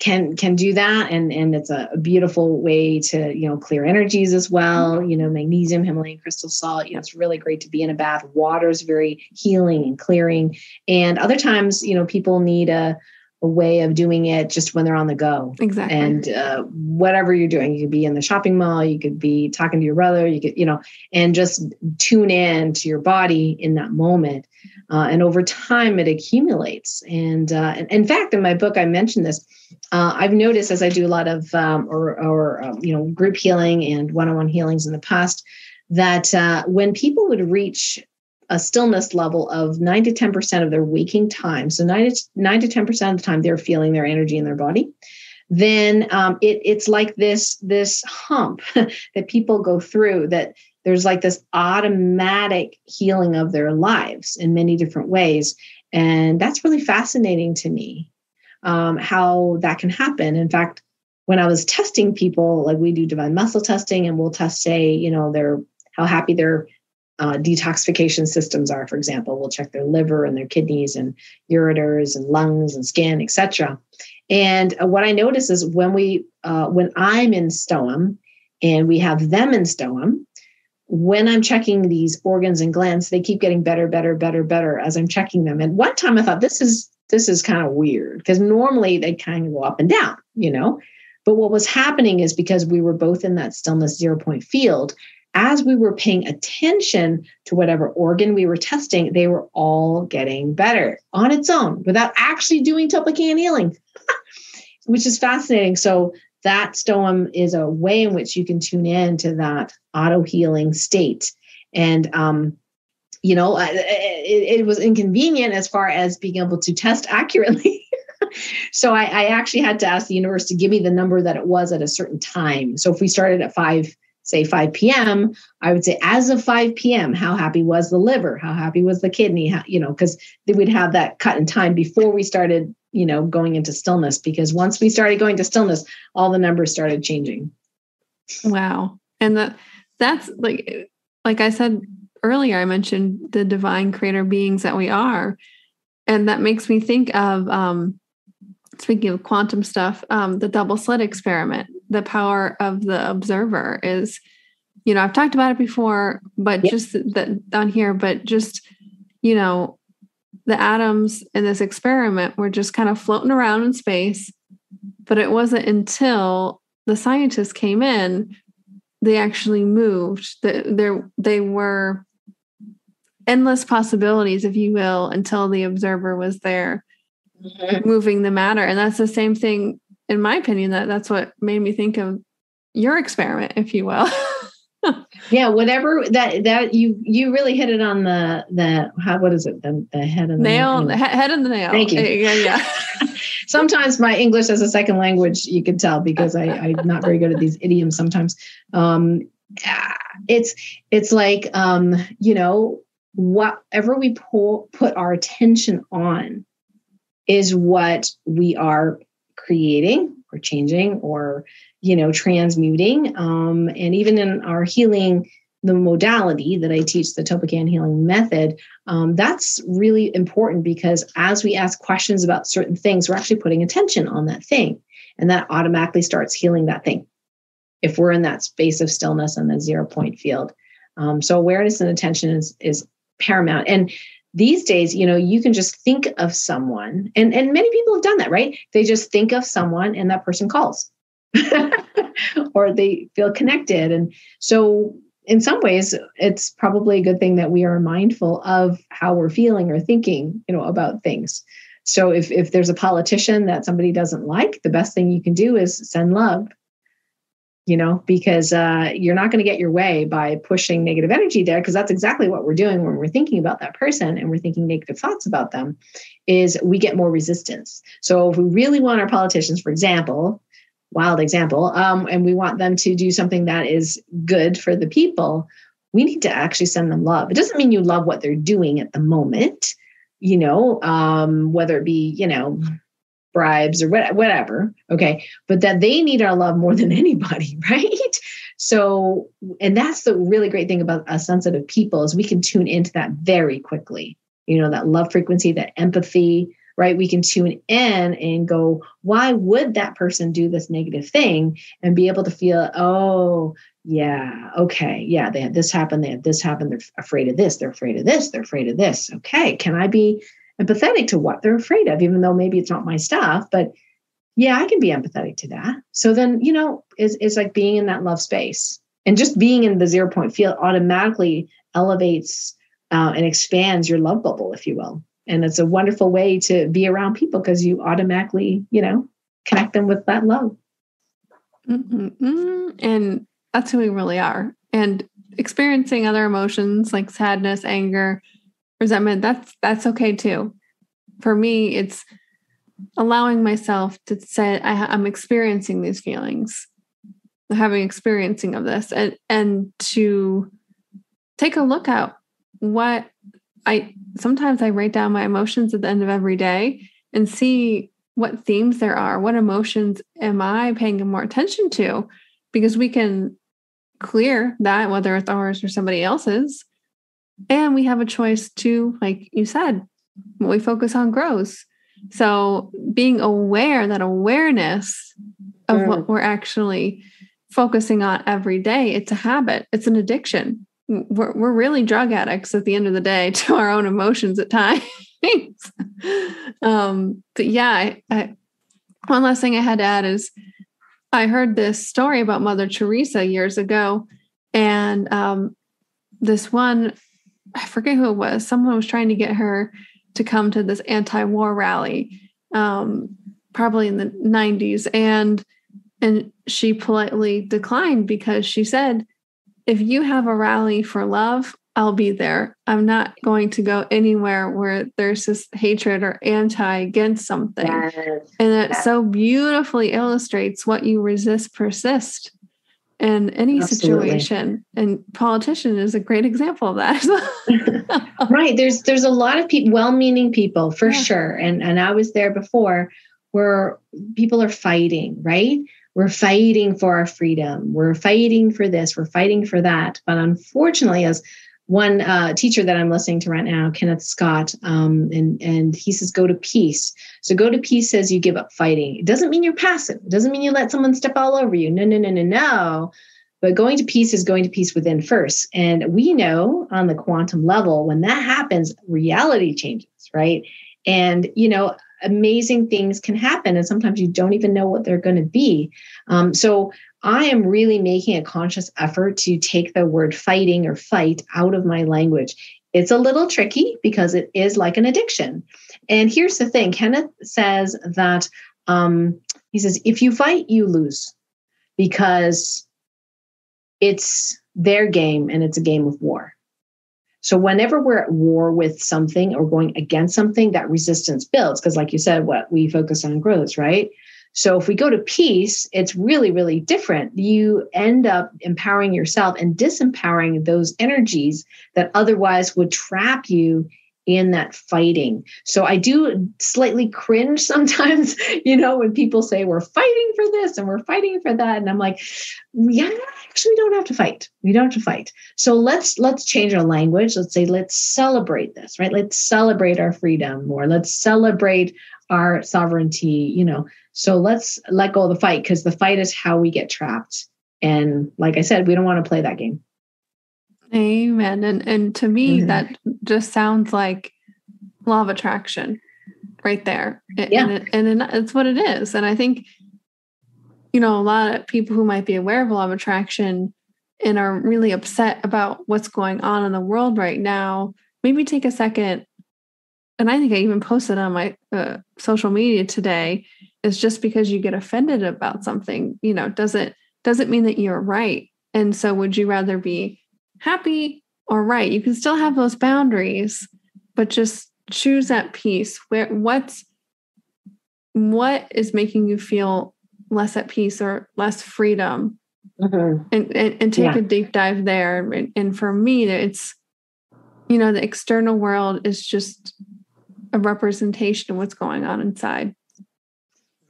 can do that. And it's a beautiful way to, clear energies as well. Magnesium, Himalayan crystal salt, it's really great to be in a bath. Water is very healing and clearing. And other times, people need a way of doing it just when they're on the go. Exactly. And whatever you're doing, you could be in the shopping mall, you could be talking to your brother, you could, and just tune in to your body in that moment. And over time, it accumulates. And in fact, in my book, I mentioned this. I've noticed as I do a lot of group healing and one-on-one healings in the past, that when people would reach a stillness level of 9 to 10% of their waking time, so 9 to 10% of the time they're feeling their energy in their body, then it's like this hump that people go through, that there's like this automatic healing of their lives in many different ways. And that's really fascinating to me, how that can happen. In fact, when I was testing people, like we do divine muscle testing, and we'll test, say, how happy their detoxification systems are. For example, we'll check their liver and their kidneys and ureters and lungs and skin, etc. And what I notice is when I'm in stoam and we have them in stoam, when I'm checking these organs and glands, they keep getting better as I'm checking them. And one time I thought, this is kind of weird, because normally they kind of go up and down, But what was happening is, because we were both in that stillness 0 point field, as we were paying attention to whatever organ we were testing, they were all getting better on its own without actually doing TOLPAKAN healing, which is fascinating. So that stoam is a way in which you can tune in to that auto-healing state. And, it was inconvenient as far as being able to test accurately. So I actually had to ask the universe to give me the number that it was at a certain time. So if we started at 5 p.m., I would say, as of 5 p.m., how happy was the liver? How happy was the kidney? Because we'd have that cut in time before we started, going into stillness. Because once we started going to stillness, all the numbers started changing. Wow. And that's like I said earlier, I mentioned the divine creator beings that we are. And that makes me think of, speaking of quantum stuff, the double slit experiment. The power of the observer is, I've talked about it before, but just that on here, but just, the atoms in this experiment were just kind of floating around in space. But it wasn't until the scientists came in, they actually moved. They were endless possibilities, if you will, until the observer was there, moving the matter. And that's the same thing, in my opinion, that's what made me think of your experiment, if you will. Yeah, whatever that you really hit it on the what is it? The head and the nail. The head and the nail. Thank you. Yeah. Sometimes my English as a second language, you can tell because I'm not very good at these idioms sometimes. It's like, whatever we put our attention on is what we are creating or changing or, transmuting. And even in our healing, the modality that I teach, the TOLPAKAN Healing Method, that's really important because as we ask questions about certain things, we're actually putting attention on that thing. And that automatically starts healing that thing if we're in that space of stillness and the 0 point field. So awareness and attention is paramount. And these days, you can just think of someone, and many people have done that, right? They just think of someone and that person calls or they feel connected. And so in some ways, it's probably a good thing that we are mindful of how we're feeling or thinking, about things. So if there's a politician that somebody doesn't like, the best thing you can do is send love, because you're not going to get your way by pushing negative energy there, because that's exactly what we're doing when we're thinking about that person and we're thinking negative thoughts about them, is we get more resistance. So if we really want our politicians, for example, wild example, and we want them to do something that is good for the people, we need to actually send them love. It doesn't mean you love what they're doing at the moment, whether it be, bribes or whatever. Okay. But that they need our love more than anybody. Right. So, and that's the really great thing about us sensitive people is we can tune into that very quickly, that love frequency, that empathy, right? We can tune in and go, why would that person do this negative thing? And be able to feel, oh, yeah, okay. Yeah. They had this happen. They had this happen. They're afraid of this. They're afraid of this. They're afraid of this. Okay. Can I be empathetic to what they're afraid of, even though maybe it's not my stuff, but yeah, I can be empathetic to that. So then, it's like being in that love space, and just being in the 0 point field automatically elevates and expands your love bubble, if you will. And it's a wonderful way to be around people because you automatically, connect them with that love. Mm-hmm. And that's who we really are. And experiencing other emotions like sadness, anger, resentment, that's okay too. For me, it's allowing myself to say I'm experiencing these feelings, having experiencing of this, and to take a look at what sometimes I write down my emotions at the end of every day and see what themes there are, what emotions am I paying more attention to, because we can clear that, whether it's ours or somebody else's. And we have a choice to, like you said, what we focus on grows. So being aware, that awareness of what we're actually focusing on every day, it's a habit. It's an addiction. We're really drug addicts at the end of the day to our own emotions at times. But yeah, one last thing I had to add is I heard this story about Mother Teresa years ago. And this one, I forget who it was. Someone was trying to get her to come to this anti-war rally, probably in the 90s. And she politely declined because she said, if you have a rally for love, I'll be there. I'm not going to go anywhere where there's this hatred or anti against something. Yes. And it so beautifully illustrates what you resist persist in any situation. And politician is a great example of that. Right. There's a lot of people, well-meaning people for sure. And I was there before, where people are fighting, right? We're fighting for our freedom. We're fighting for this. We're fighting for that. But unfortunately, as one teacher that I'm listening to right now, Kenneth Scott, and he says, go to peace. So go to peace says you give up fighting. It doesn't mean you're passive. It doesn't mean you let someone step all over you. No. But going to peace is going to peace within first. And we know on the quantum level, when that happens, reality changes, right? And, amazing things can happen. And sometimes you don't even know what they're going to be. So I am really making a conscious effort to take the word fighting or fight out of my language. It's a little tricky because it is like an addiction. And here's the thing. Kenneth says that, he says, if you fight, you lose because it's their game and it's a game of war. So whenever we're at war with something or going against something, that resistance builds. Because like you said, what we focus on grows, right? So if we go to peace, it's really, really different. You end up empowering yourself and disempowering those energies that otherwise would trap you in that fighting. So I do slightly cringe sometimes, when people say we're fighting for this and we're fighting for that. And I'm like, yeah, actually we don't have to fight. We don't have to fight. So let's change our language. Let's say, let's celebrate this, right? Let's celebrate our freedom, or let's celebrate our sovereignty, So let's let go of the fight, because the fight is how we get trapped. And like I said, we don't want to play that game. Amen. And to me, that just sounds like law of attraction right there. Yeah. And it's what it is. And I think, a lot of people who might be aware of law of attraction and are really upset about what's going on in the world right now, maybe take a second. And I think I even posted on my social media today, is just because you get offended about something, doesn't mean that you're right. And so would you rather be happy or right? You can still have those boundaries, but just choose that peace. What is making you feel less at peace or less freedom? And take a deep dive there. And for me, it's, the external world is just a representation of what's going on inside.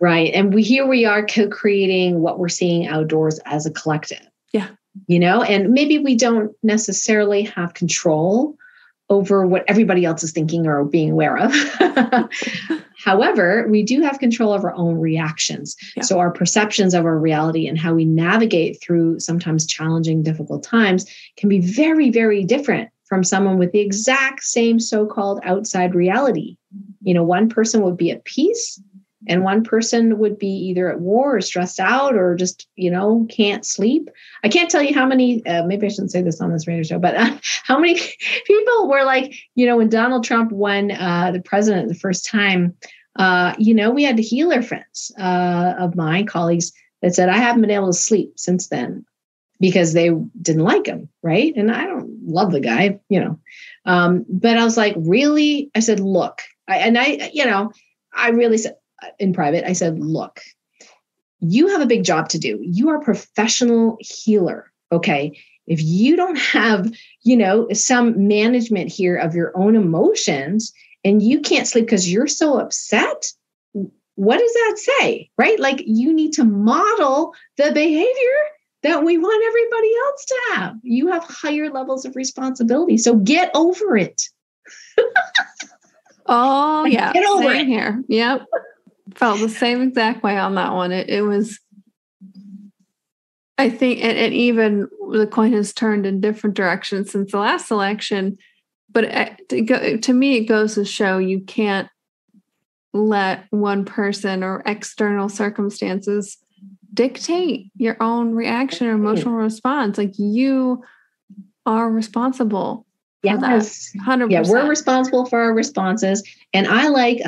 Right. And here we are co-creating what we're seeing outdoors as a collective. Yeah. And maybe we don't necessarily have control over what everybody else is thinking or being aware of. However, we do have control of our own reactions. Yeah. So our perceptions of our reality and how we navigate through sometimes challenging, difficult times can be very, very different from someone with the exact same so-called outside reality. One person would be at peace, and one person would be either at war or stressed out or just, can't sleep. I can't tell you how many, maybe I shouldn't say this on this radio show, but how many people were like, when Donald Trump won the president the first time, we had to healer friends of my colleagues that said, I haven't been able to sleep since then because they didn't like him. Right. And I don't love the guy, but I was like, really? I said, look, I really said, in private, I said, look, you have a big job to do. You are a professional healer. Okay. If you don't have, some management here of your own emotions and you can't sleep because you're so upset, what does that say? Right? Like, you need to model the behavior that we want everybody else to have. You have higher levels of responsibility. So get over it. Oh, yeah. Get over Same it. Here. Yep. Felt the same exact way on that one. It was, I think, and even the coin has turned in different directions since the last election. But to me, it goes to show you can't let one person or external circumstances dictate your own reaction or emotional response. Like, you are responsible. Yes. 100%. Yeah, we're responsible for our responses. And I like,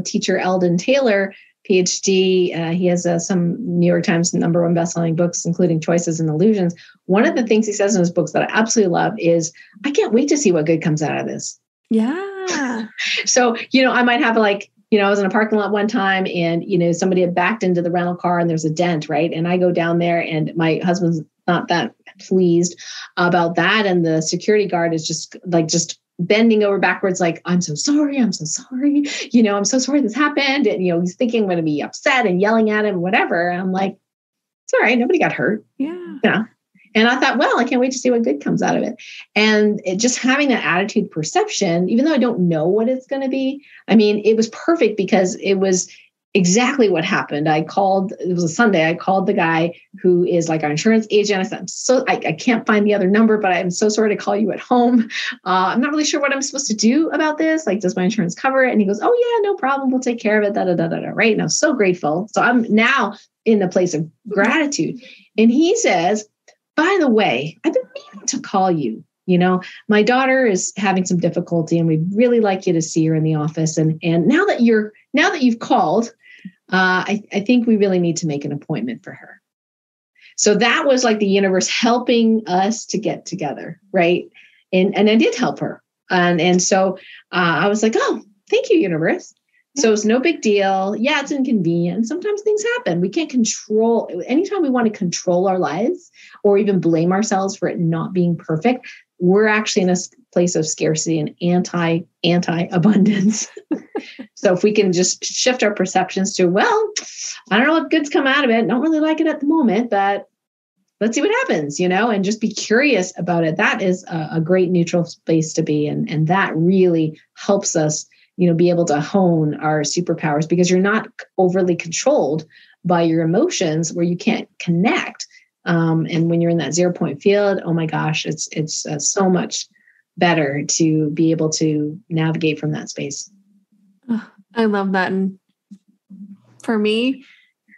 teacher Eldon Taylor, PhD. He has some New York Times #1 bestselling books, including Choices and Illusions. One of the things he says in his books that I absolutely love is, I can't wait to see what good comes out of this. Yeah. So, I might have I was in a parking lot one time and, somebody had backed into the rental car and there's a dent, right? And I go down there and my husband's not that pleased about that. And the security guard is just bending over backwards, like, I'm so sorry. I'm so sorry. I'm so sorry this happened. And, he's thinking I'm going to be upset and yelling at him, whatever. And I'm like, it's all right. Nobody got hurt. Yeah. And I thought, well, I can't wait to see what good comes out of it. And just having that attitude perception, even though I don't know what it's going to be, it was perfect because it was exactly what happened. It was a Sunday. I called the guy who is like our insurance agent. I said, I can't find the other number, but I'm so sorry to call you at home. I'm not really sure what I'm supposed to do about this. Like, does my insurance cover it? And he goes, oh yeah, no problem. We'll take care of it. Right. And I was so grateful. So I'm now in a place of gratitude. And he says, by the way, I've been meaning to call you. My daughter is having some difficulty and we'd really like you to see her in the office. And now that you've called, I think we really need to make an appointment for her. So that was like the universe helping us to get together, right? and I did help her. And so I was like, oh, thank you, universe. So it's no big deal. Yeah, it's inconvenient. Sometimes things happen. We can't control. Anytime we want to control our lives or even blame ourselves for it not being perfect, we're actually in a place of scarcity and anti-abundance. So if we can just shift our perceptions to, well, I don't know what good's come out of it. Don't really like it at the moment, but let's see what happens, and just be curious about it. That is a great neutral space to be in. And that really helps us, be able to hone our superpowers, because you're not overly controlled by your emotions where you can't connect. And when you're in that 0 point field, oh my gosh, it's so much better to be able to navigate from that space. Oh, I love that. And for me,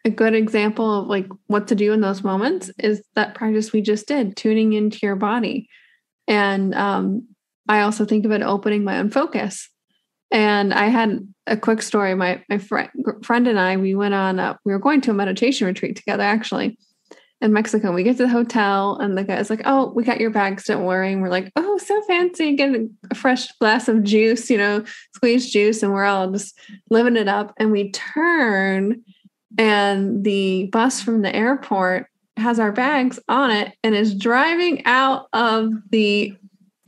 a good example of like what to do in those moments is that practice we just did, tuning into your body. And I also think of it opening my own focus. And I had a quick story. My friend and I, we went on, we were going to a meditation retreat together, actually, in Mexico. We get to the hotel and the guy's like, oh, we got your bags, don't worry. And we're like, oh, so fancy, get a fresh glass of juice, squeezed juice. And we're all just living it up. And we turn and the bus from the airport has our bags on it and is driving out of the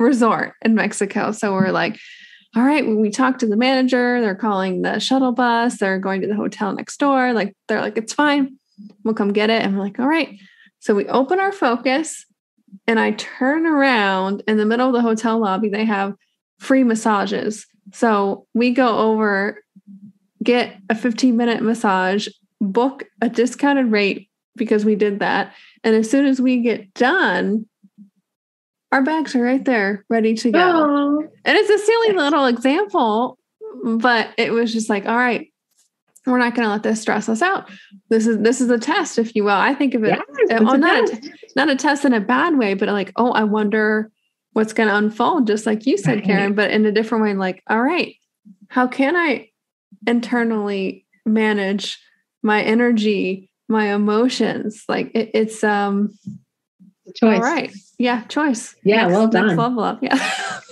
resort in Mexico. So we're like, all right, when we talk to the manager, they're calling the shuttle bus, they're going to the hotel next door. Like, they're like, it's fine, we'll come get it. And we're like, all right. So we open our focus and I turn around in the middle of the hotel lobby. They have free massages. So we go over, get a 15-minute massage, book a discounted rate because we did that. And as soon as we get done, our bags are right there, ready to go. Oh. And it's a silly little example, but it was just like, all right, we're not going to let this stress us out. This is a test, if you will. I think of it, not a test in a bad way, but like, oh, I wonder what's going to unfold, just like you said, Karen, but in a different way. Like, all right, how can I internally manage my energy, my emotions? Like it's choice. All right. Yeah. Choice. Yeah. Well done. Next level up. Yeah.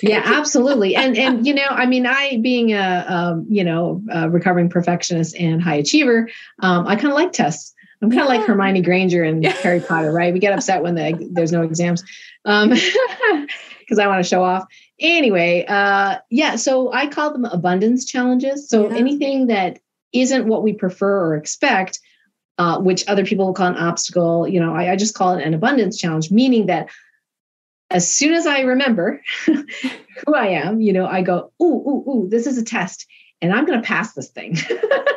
Yeah, absolutely. And, I being a recovering perfectionist and high achiever, I kind of like tests. I'm kind of like Hermione Granger and Harry Potter, right? We get upset when there's no exams, because I want to show off. Anyway. So I call them abundance challenges. So anything that isn't what we prefer or expect, which other people will call an obstacle, I just call it an abundance challenge, meaning that as soon as I remember who I am, I go, ooh, this is a test and I'm going to pass this thing.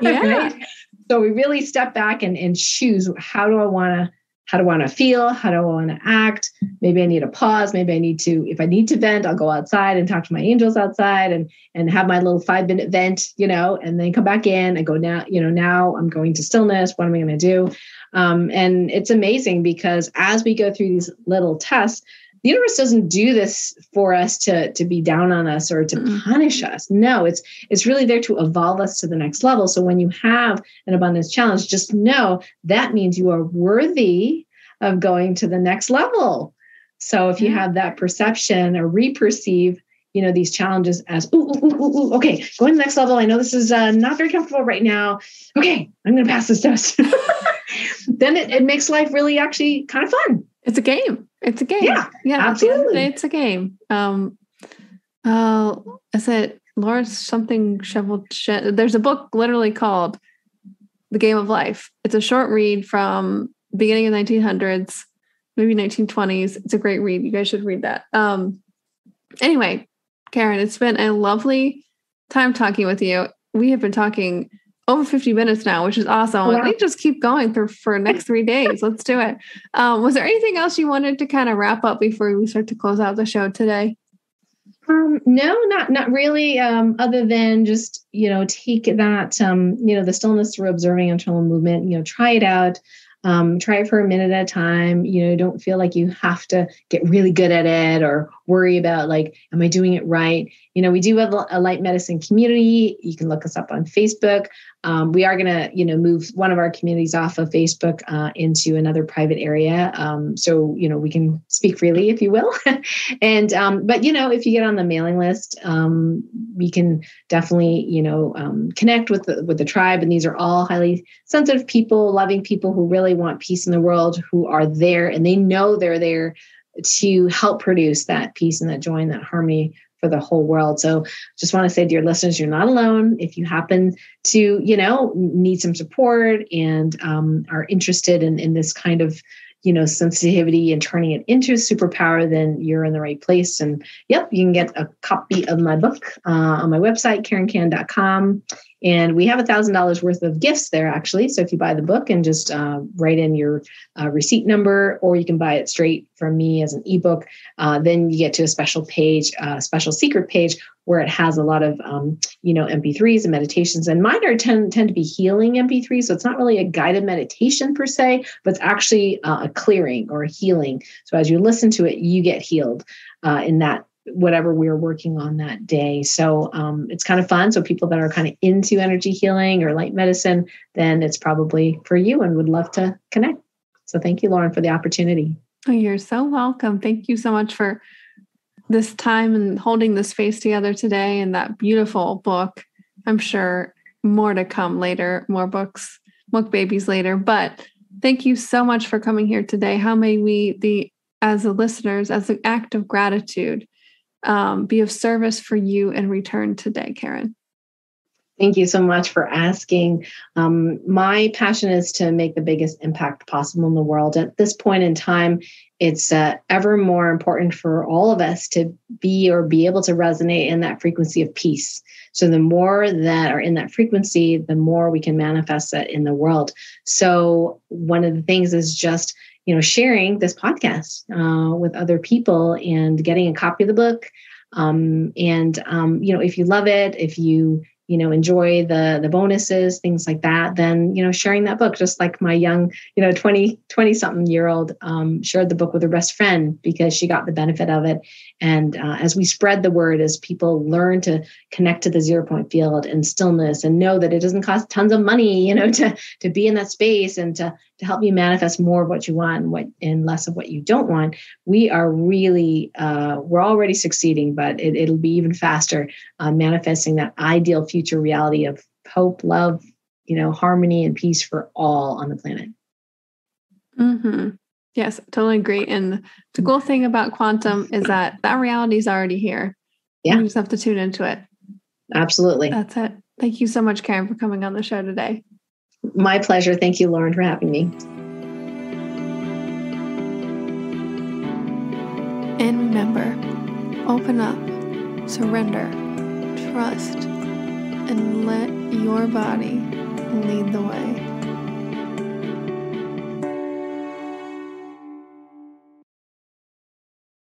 Yeah. Right? So we really step back and choose, how do I want to feel? How do I want to act? Maybe I need a pause. Maybe I need to, if I need to vent, I'll go outside and talk to my angels outside and have my little 5-minute vent, and then come back in and go, now I'm going to stillness. What am I going to do? And it's amazing because as we go through these little tests, the universe doesn't do this for us to be down on us or to punish us. No, it's really there to evolve us to the next level. So when you have an abundance challenge, just know that means you are worthy of going to the next level. So if you have that perception or re-perceive, these challenges as, okay, going to the next level. I know this is not very comfortable right now. Okay, I'm going to pass this test. Then it makes life really actually kind of fun. It's a game. It's a game. Yeah, absolutely. It's a game. Is it Laura something shoveled shit? There's a book literally called The Game of Life. It's a short read from the beginning of the 1900s, maybe 1920s. It's a great read. You guys should read that. Anyway, Karen, it's been a lovely time talking with you. We have been talking over 50 minutes now, which is awesome. Wow. We just keep going for next 3 days. Let's do it. Was there anything else you wanted to kind of wrap up before we start to close out the show today? No, not really. Other than just, take that, the stillness through observing internal movement, try it out. Try it for a minute at a time. Don't feel like you have to get really good at it or worry about am I doing it right? We do have a light medicine community. You can look us up on Facebook. We are going to, move one of our communities off of Facebook into another private area. So, we can speak freely, if you will. And, but, if you get on the mailing list, we can definitely, connect with the tribe. And these are all highly sensitive people, loving people who really want peace in the world, who are there and they know they're there to help produce that peace and that joy and that harmony for the whole world. So just want to say to your listeners, you're not alone. If you happen to, need some support and are interested in this kind of, sensitivity and turning it into a superpower, then you're in the right place. And yep, you can get a copy of my book on my website, KarenCan.com. And we have $1,000 worth of gifts there, actually. So if you buy the book and just write in your receipt number, or you can buy it straight from me as an ebook, then you get to a special page, special secret page, where it has a lot of, MP3s and meditations. And mine tend to be healing MP3s. So it's not really a guided meditation per se, but it's actually a clearing or a healing. So as you listen to it, you get healed in that whatever we're working on that day. So it's kind of fun. So people that are kind of into energy healing or light medicine, then it's probably for you and would love to connect. So thank you, Lauren, for the opportunity. Oh, you're so welcome. Thank you so much for this time and holding the space together today, and that beautiful book. I'm sure more to come later, more books, book babies later, but thank you so much for coming here today. How may we, as the listeners, as an act of gratitude, be of service for you in return today, Karen? Thank you so much for asking. My passion is to make the biggest impact possible in the world. At this point in time, it's ever more important for all of us to be able to resonate in that frequency of peace. So the more that are in that frequency, the more we can manifest that in the world. So one of the things is just, sharing this podcast with other people and getting a copy of the book. If you love it, if you enjoy the bonuses, things like that, then, sharing that book, just like my young, 20 something year old shared the book with her best friend because she got the benefit of it. And as we spread the word, as people learn to connect to the 0 point field and stillness and know that it doesn't cost tons of money, to be in that space and to help you manifest more of what you want and less of what you don't want, we are really, we're already succeeding, but it'll be even faster manifesting that ideal future reality of hope, love, harmony and peace for all on the planet. Mm-hmm. Yes, totally agree. And the cool thing about quantum is that reality is already here. Yeah. You just have to tune into it. Absolutely. That's it. Thank you so much, Karen, for coming on the show today. My pleasure. Thank you, Lauren, for having me. And remember, open up, surrender, trust, and let your body lead the way.